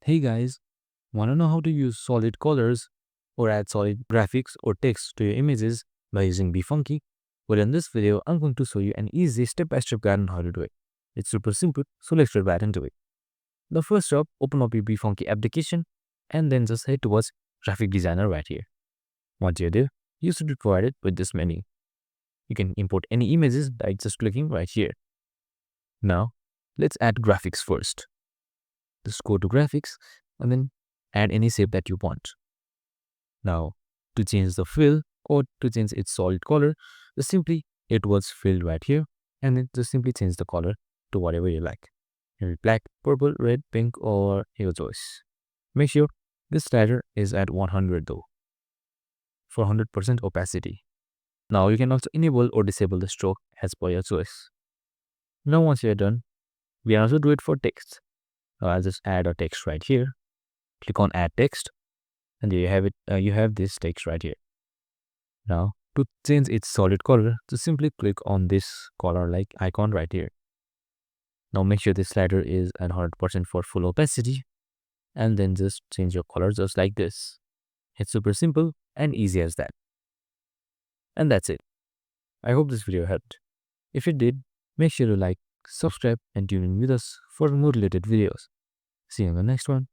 Hey guys, wanna know how to use solid colors or add solid graphics or text to your images by using BeFunky? Well, in this video, I'm going to show you an easy step-by-step guide on how to do it. It's super simple, so let's get right into it. The first step, open up your BeFunky application and then just head towards Graphic Designer right here. Once you're there, you should be provided with this menu. You can import any images by just clicking right here. Now, let's add graphics first. Just go to graphics and then add any shape that you want. Now, to change the fill or to change its solid color, just simply it was filled right here and then just simply change the color to whatever you like. Maybe black, purple, red, pink, or your choice. Make sure this slider is at 100 though for 100% opacity. Now you can also enable or disable the stroke as per your choice. Now once you're done, we can also do it for text. I'll just add a text right here. Click on add text and there you have it. You have this text right here. Now to change its solid color, just simply click on this color like icon right here. Now make sure this slider is at 100% for full opacity and then just change your color just like this. It's super simple and easy as that. And that's it. I hope this video helped. If it did, make sure to like, subscribe and tune in with us for more related videos. See you in the next one.